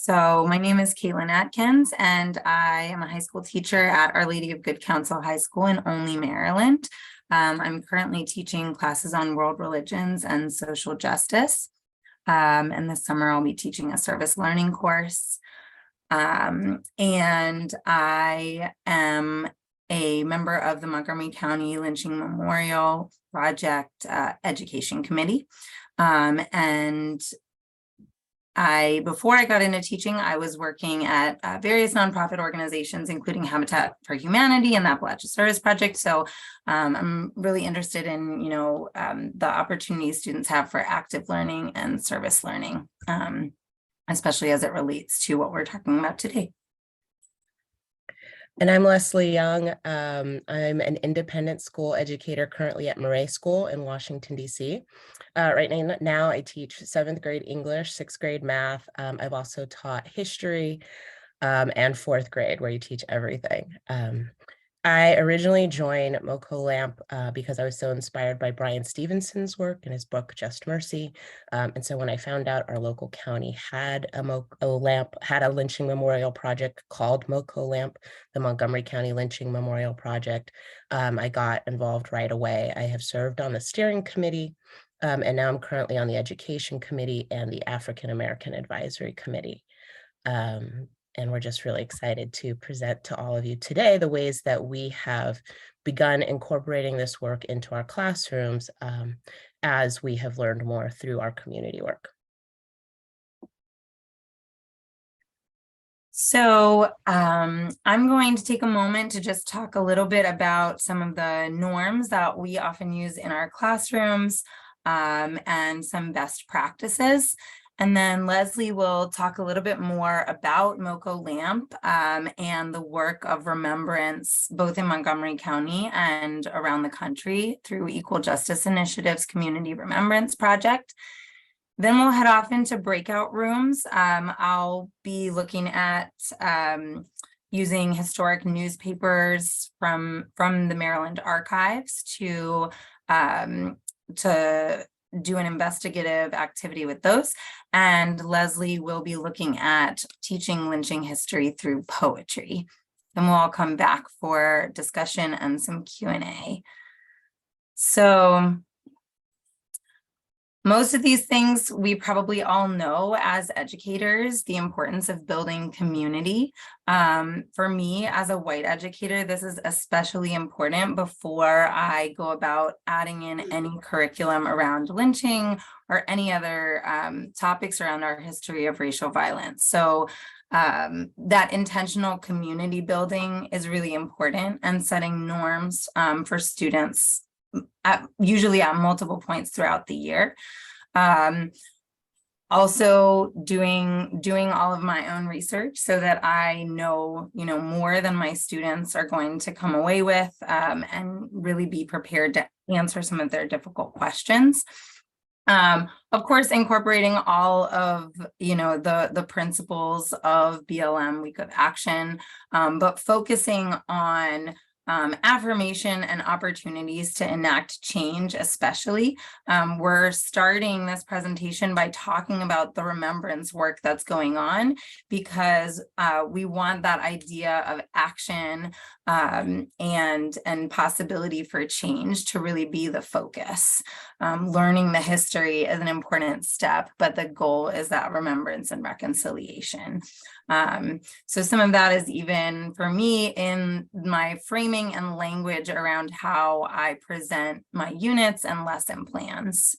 So my name is Caitlin Atkins, and I am a high school teacher at Our Lady of Good Counsel High School in Olney, Maryland. I'm currently teaching classes on world religions and social justice. And this summer I'll be teaching a service learning course. And I am a member of the Montgomery County Lynching Memorial Project Education Committee. Before I got into teaching, I was working at various nonprofit organizations, including Habitat for Humanity and the Appalachia Service Project. So I'm really interested in, the opportunities students have for active learning and service learning, especially as it relates to what we're talking about today. And I'm Lesley Younge. I'm an independent school educator currently at Murray School in Washington, D.C. Right now, I teach 7th grade English, 6th grade math. I've also taught history and 4th grade, where you teach everything. I originally joined MoCo LAMP because I was so inspired by Brian Stevenson's work in his book, Just Mercy. And so when I found out our local county had a lynching memorial project called MoCo LAMP, the Montgomery County Lynching Memorial Project, I got involved right away. I have served on the steering committee, and now I'm currently on the education committee and the African American Advisory Committee. And we're just really excited to present to all of you today the ways that we have begun incorporating this work into our classrooms as we have learned more through our community work. So I'm going to take a moment to just talk a little bit about some of the norms that we often use in our classrooms and some best practices. And then Lesley will talk a little bit more about MoCo LAMP and the work of remembrance, both in Montgomery County and around the country through Equal Justice Initiative's Community Remembrance Project. Then we'll head off into breakout rooms. I'll be looking at using historic newspapers from the Maryland archives to do an investigative activity with those. And Lesley will be looking at teaching lynching history through poetry. Then we'll all come back for discussion and some Q&A. So most of these things we probably all know as educators, the importance of building community. For me as a white educator, this is especially important before I go about adding in any curriculum around lynching or any other topics around our history of racial violence. So that intentional community building is really important, and setting norms for students usually at multiple points throughout the year. Also doing all of my own research so that I know, more than my students are going to come away with, and really be prepared to answer some of their difficult questions. Of course, incorporating all of, the principles of BLM Week of Action, but focusing on affirmation and opportunities to enact change, especially. We're starting this presentation by talking about the remembrance work that's going on, because we want that idea of action and possibility for change to really be the focus. Learning the history is an important step, but the goal is that remembrance and reconciliation. So some of that is even for me in my framing and language around how I present my units and lesson plans.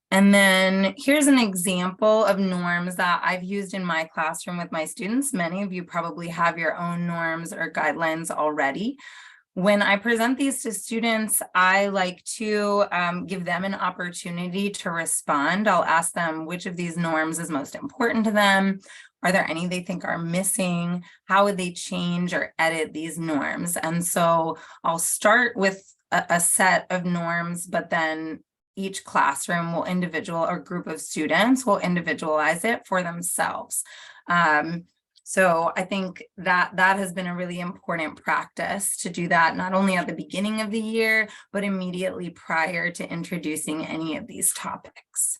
And then here's an example of norms that I've used in my classroom with my students. Many of you probably have your own norms or guidelines already. When I present these to students, I like to give them an opportunity to respond. I'll ask them which of these norms is most important to them. Are there any they think are missing? How would they change or edit these norms? And so I'll start with a set of norms, but then each classroom or group of students will individualize it for themselves. So I think that has been a really important practice to do that, not only at the beginning of the year, but immediately prior to introducing any of these topics.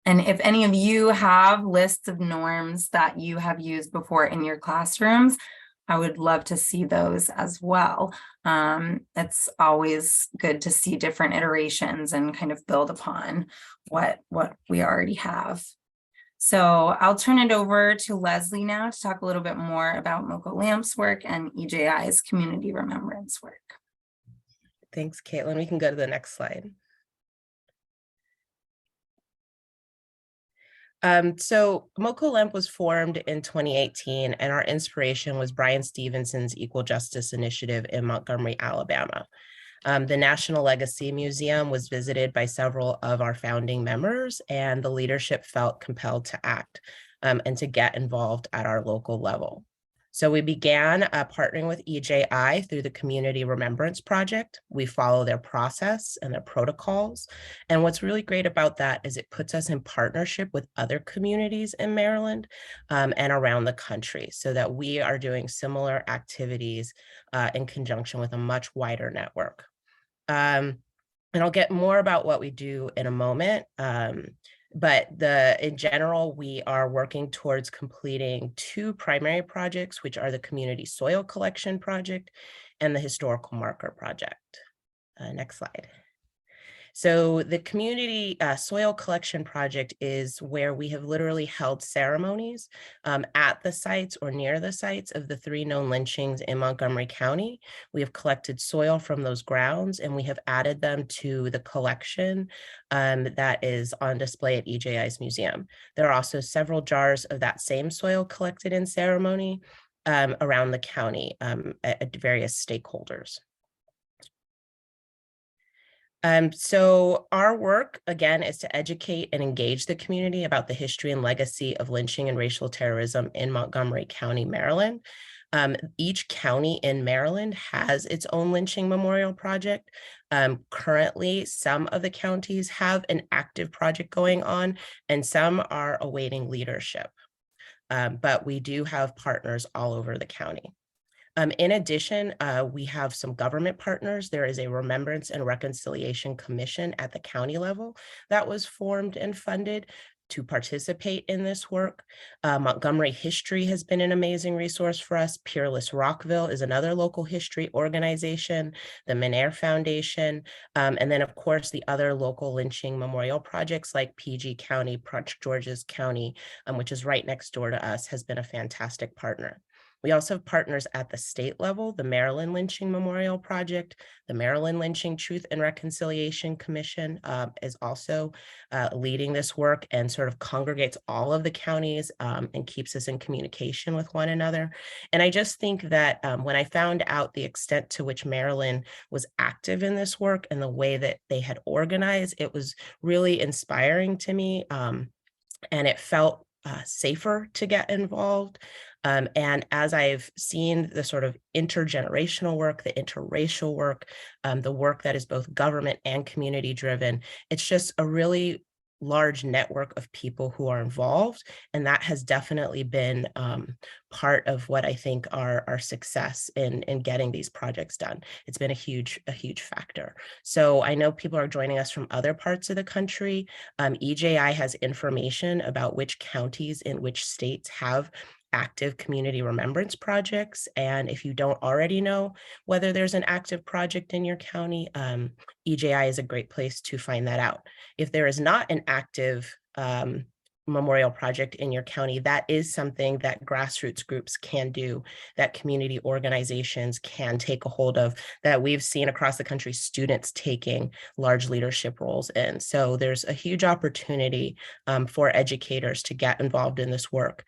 And if any of you have lists of norms that you have used before in your classrooms, I would love to see those as well. It's always good to see different iterations and kind of build upon what we already have. So I'll turn it over to Lesley now to talk a little bit more about Mocha Lamp's work and EJI's community remembrance work. Thanks, Caitlin. We can go to the next slide. So Mocha Lamp was formed in 2018, and our inspiration was Brian Stevenson's Equal Justice Initiative in Montgomery, Alabama. The National Legacy Museum was visited by several of our founding members, and the leadership felt compelled to act and to get involved at our local level. So we began partnering with EJI through the Community Remembrance Project. We follow their process and their protocols. And what's really great about that is it puts us in partnership with other communities in Maryland and around the country, so that we are doing similar activities in conjunction with a much wider network. And I'll get more about what we do in a moment. But in general, we are working towards completing two primary projects, which are the Community Soil Collection Project and the Historical Marker Project. Next slide. So the Community Soil Collection Project is where we have literally held ceremonies at the sites or near the sites of the 3 known lynchings in Montgomery County. We have collected soil from those grounds, and we have added them to the collection that is on display at EJI's museum. There are also several jars of that same soil collected in ceremony around the county at various stakeholders. So our work, again, is to educate and engage the community about the history and legacy of lynching and racial terrorism in Montgomery County, Maryland. Each county in Maryland has its own lynching memorial project. Currently, some of the counties have an active project going on, and some are awaiting leadership. But we do have partners all over the county. In addition, we have some government partners. There is a Remembrance and Reconciliation Commission at the county level that was formed and funded to participate in this work. Montgomery History has been an amazing resource for us. Peerless Rockville is another local history organization, the Menair Foundation, and then of course the other local lynching memorial projects like PG County, Prince George's County, which is right next door to us, has been a fantastic partner. We also have partners at the state level. The Maryland Lynching Memorial Project, the Maryland Lynching Truth and Reconciliation Commission is also leading this work and sort of congregates all of the counties and keeps us in communication with one another. And I just think that when I found out the extent to which Maryland was active in this work and the way that they had organized, it was really inspiring to me. And it felt safer to get involved. And as I've seen the sort of intergenerational work, the interracial work, the work that is both government and community driven, it's just a really large network of people who are involved. And that has definitely been part of what I think our success in getting these projects done. It's been a huge factor. So I know people are joining us from other parts of the country. EJI has information about which counties in which states have active community remembrance projects. And if you don't already know whether there's an active project in your county, EJI is a great place to find that out. If there is not an active memorial project in your county, that is something that grassroots groups can do, that community organizations can take a hold of, that we've seen across the country students taking large leadership roles in. So there's a huge opportunity for educators to get involved in this work,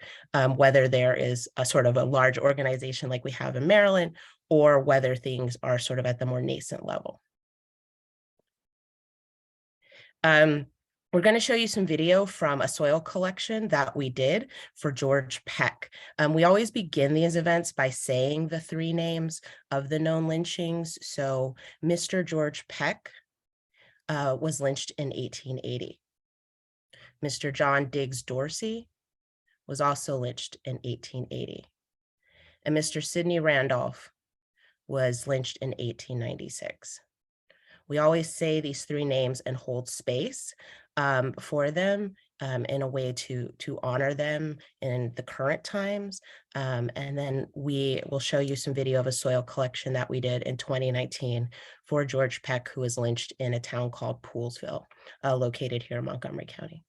whether there is a sort of a large organization like we have in Maryland, or whether things are sort of at the more nascent level. We're going to show you some video from a soil collection that we did for George Peck. We always begin these events by saying the 3 names of the known lynchings. So Mr. George Peck was lynched in 1880. Mr. John Diggs Dorsey was also lynched in 1880. And Mr. Sidney Randolph was lynched in 1896. We always say these three names and hold space for them in a way to honor them in the current times. And then we will show you some video of a soil collection that we did in 2019 for George Peck, who was lynched in a town called Poolsville, located here in Montgomery County.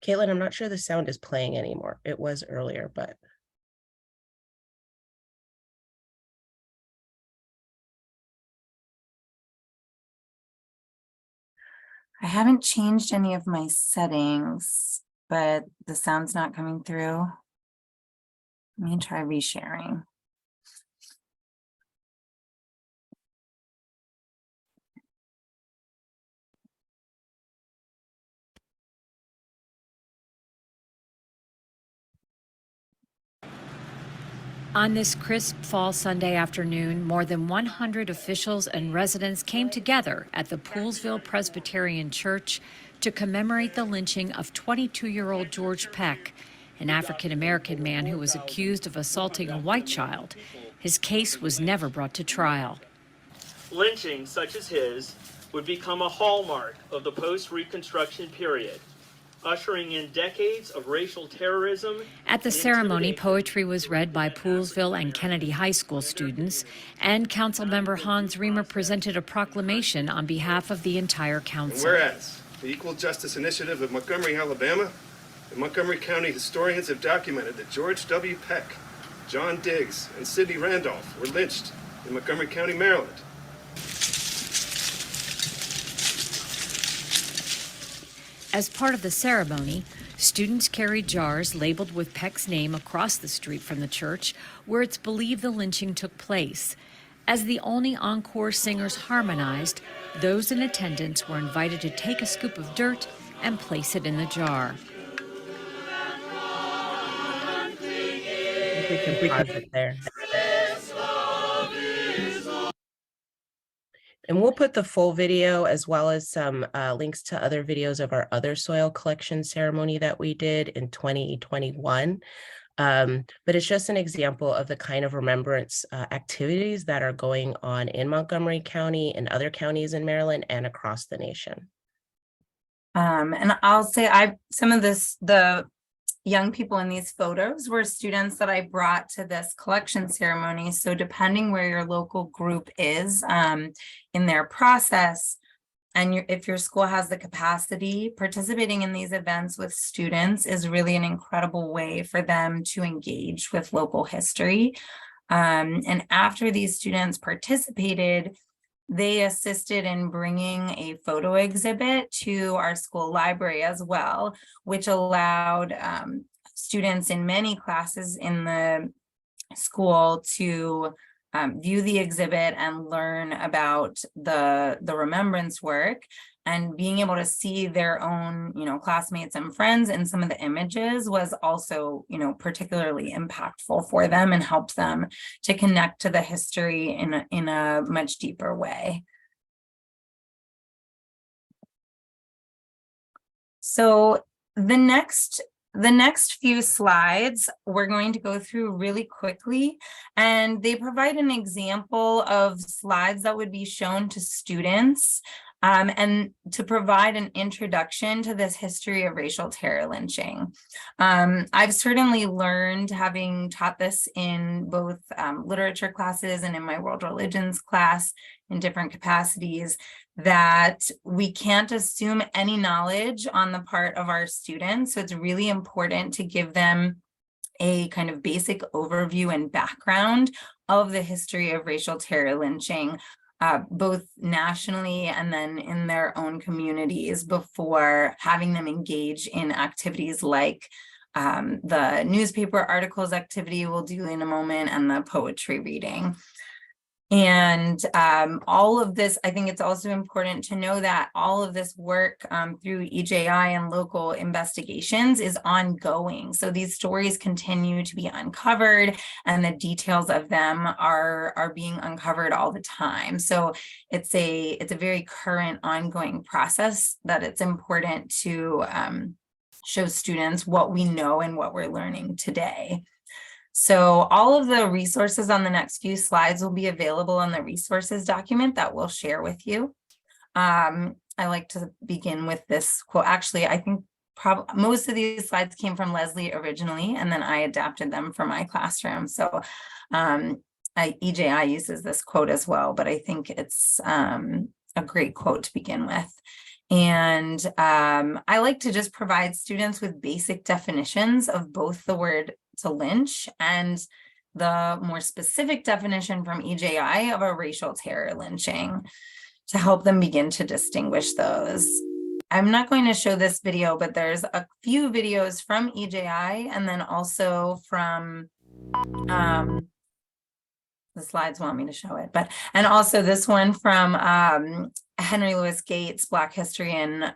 Caitlin, I'm not sure the sound is playing anymore. It was earlier, but. I haven't changed any of my settings, but the sound's not coming through. Let me try resharing. On this crisp fall Sunday afternoon, more than 100 officials and residents came together at the Poolsville Presbyterian Church to commemorate the lynching of 22-year-old George Peck, an African-American man who was accused of assaulting a white child. His case was never brought to trial. Lynching such as his would become a hallmark of the post-Reconstruction period, ushering in decades of racial terrorism. At the ceremony, poetry was read by Poolsville and Kennedy High School students, and Councilmember Hans Reamer presented a proclamation on behalf of the entire council. And whereas the Equal Justice Initiative of Montgomery, Alabama, and Montgomery County historians have documented that George W. Peck, John Diggs, and Sidney Randolph were lynched in Montgomery County, Maryland. As part of the ceremony, students carried jars labeled with Peck's name across the street from the church, where it's believed the lynching took place. As the only encore singers harmonized, those in attendance were invited to take a scoop of dirt and place it in the jar. We can pause it there. And we'll put the full video as well as some links to other videos of our other soil collection ceremony that we did in 2021. But it's just an example of the kind of remembrance activities that are going on in Montgomery County and other counties in Maryland and across the nation. And I'll say some of the young people in these photos were students that I brought to this collection ceremony. So depending where your local group is in their process, and if your school has the capacity, participating in these events with students is really an incredible way for them to engage with local history. And after these students participated, they assisted in bringing a photo exhibit to our school library as well, which allowed students in many classes in the school to view the exhibit and learn about the remembrance work, and being able to see their own, classmates and friends in some of the images was also, particularly impactful for them and helped them to connect to the history in a much deeper way. So the next few slides we're going to go through really quickly, and they provide an example of slides that would be shown to students and to provide an introduction to this history of racial terror lynching. I've certainly learned, having taught this in both literature classes and in my world religions class in different capacities, that we can't assume any knowledge on the part of our students. So it's really important to give them a kind of basic overview and background of the history of racial terror lynching, both nationally and then in their own communities, before having them engage in activities like the newspaper articles activity we'll do in a moment and the poetry reading. And all of this, I think it's also important to know that all of this work through EJI and local investigations is ongoing. So these stories continue to be uncovered, and the details of them are being uncovered all the time. So it's a very current, ongoing process that it's important to show students what we know and what we're learning today. So all of the resources on the next few slides will be available on the resources document that we'll share with you. I like to begin with this quote. Actually, I think most of these slides came from Lesley originally, and then I adapted them for my classroom. So EJI uses this quote as well, but I think it's a great quote to begin with. And I like to just provide students with basic definitions of both the word to lynch and the more specific definition from EJI of a racial terror lynching to help them begin to distinguish those. I'm not going to show this video, but there's a few videos from EJI and then also from the slides want me to show it, and also this one from Henry Louis Gates, Black History in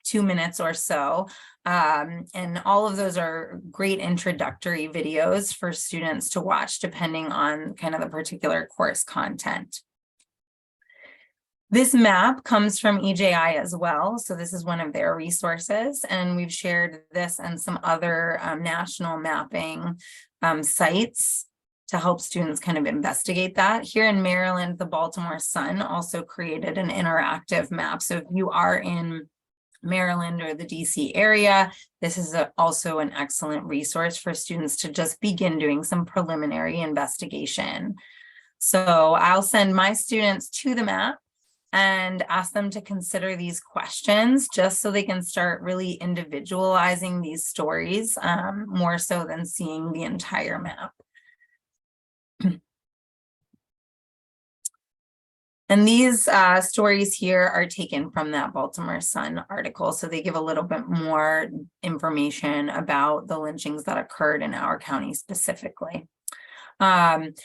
2 minutes or so. And all of those are great introductory videos for students to watch depending on kind of the particular course content. This map comes from EJI as well. So this is one of their resources, and we've shared this and some other national mapping sites to help students kind of investigate that. Here in Maryland, the Baltimore Sun also created an interactive map. So if you are in Maryland or the DC area, this is also an excellent resource for students to just begin doing some preliminary investigation. So I'll send my students to the map and ask them to consider these questions just so they can start really individualizing these stories more so than seeing the entire map. And these stories here are taken from that Baltimore Sun article. So they give a little bit more information about the lynchings that occurred in our county specifically. And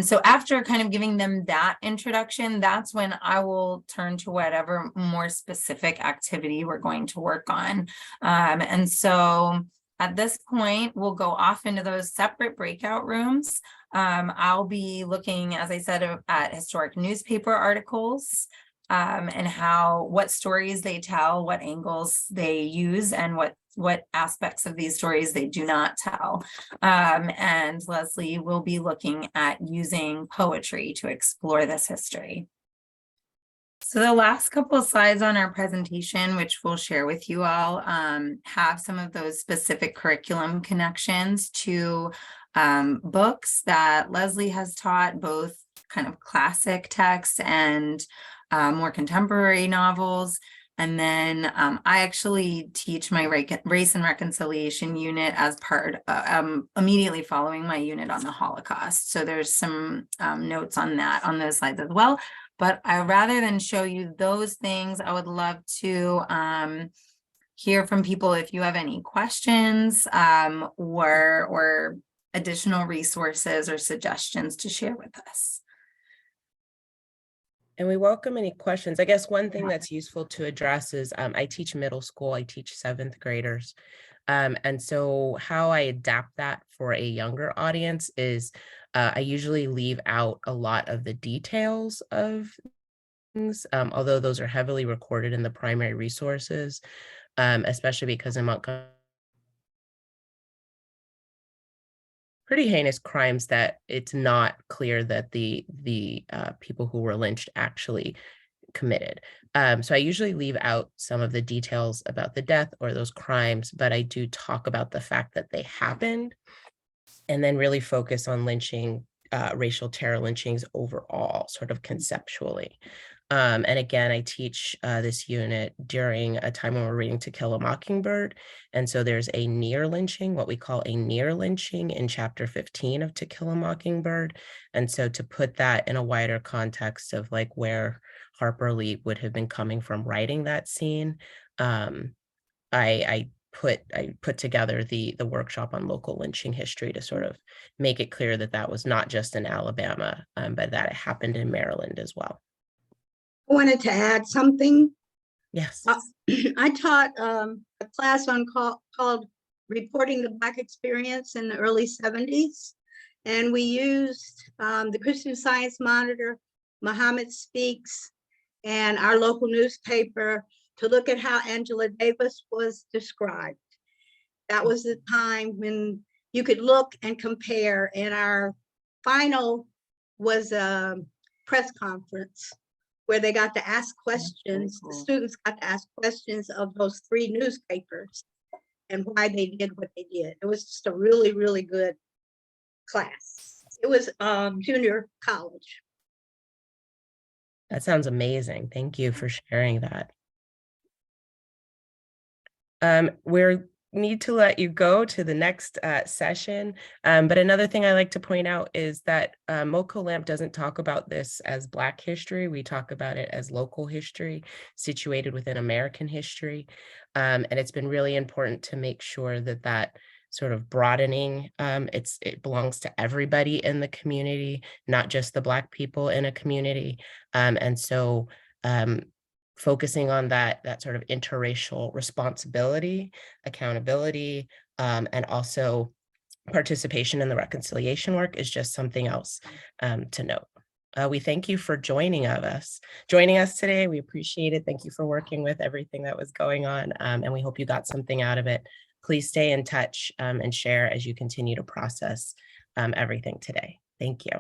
so after kind of giving them that introduction, that's when I will turn to whatever more specific activity we're going to work on. And so at this point, we'll go off into those separate breakout rooms. I'll be looking, as I said, at historic newspaper articles and what stories they tell, what angles they use, and what aspects of these stories they do not tell. And Lesley will be looking at using poetry to explore this history. So the last couple of slides on our presentation, which we'll share with you all, have some of those specific curriculum connections to books that Lesley has taught, both kind of classic texts and more contemporary novels. And then I actually teach my race and reconciliation unit as part immediately following my unit on the Holocaust. So there's some notes on that on those slides as well. But rather than show you those things, I would love to hear from people if you have any questions or additional resources or suggestions to share with us. And we welcome any questions. I guess one thing that's useful to address is I teach middle school, I teach 7th graders. And so how I adapt that for a younger audience is I usually leave out a lot of the details of things, although those are heavily recorded in the primary resources, especially because in Montgomery, pretty heinous crimes that it's not clear that the people who were lynched actually committed. So I usually leave out some of the details about the death or those crimes, but I do talk about the fact that they happened and then really focus on lynching, racial terror lynchings overall, sort of conceptually. And again, I teach this unit during a time when we're reading To Kill a Mockingbird. And so there's a near lynching, what we call a near lynching in chapter 15 of To Kill a Mockingbird. And so to put that in a wider context of like where Harper Lee would have been coming from writing that scene, I put together the workshop on local lynching history to sort of make it clear that that was not just in Alabama, but that it happened in Maryland as well. I wanted to add something. Yes. I taught a class called Reporting the Black Experience in the early 70s. And we used the Christian Science Monitor, Muhammad Speaks, and our local newspaper to look at how Angela Davis was described. That was the time when you could look and compare, and our final was a press conference where they got to ask questions. The students got to ask questions of those 3 newspapers and why they did what they did. It was just a really, really good class. It was junior college. That sounds amazing. Thank you for sharing that. We need to let you go to the next session. But another thing I like to point out is that MoCo LAMP doesn't talk about this as Black history. We talk about it as local history situated within American history. And it's been really important to make sure that that sort of broadening, it belongs to everybody in the community, not just the Black people in a community. And so focusing on that sort of interracial responsibility, accountability, and also participation in the reconciliation work is just something else to note. We thank you for joining us today. We appreciate it. Thank you for working with everything that was going on, and we hope you got something out of it. Please stay in touch and share as you continue to process everything today. Thank you.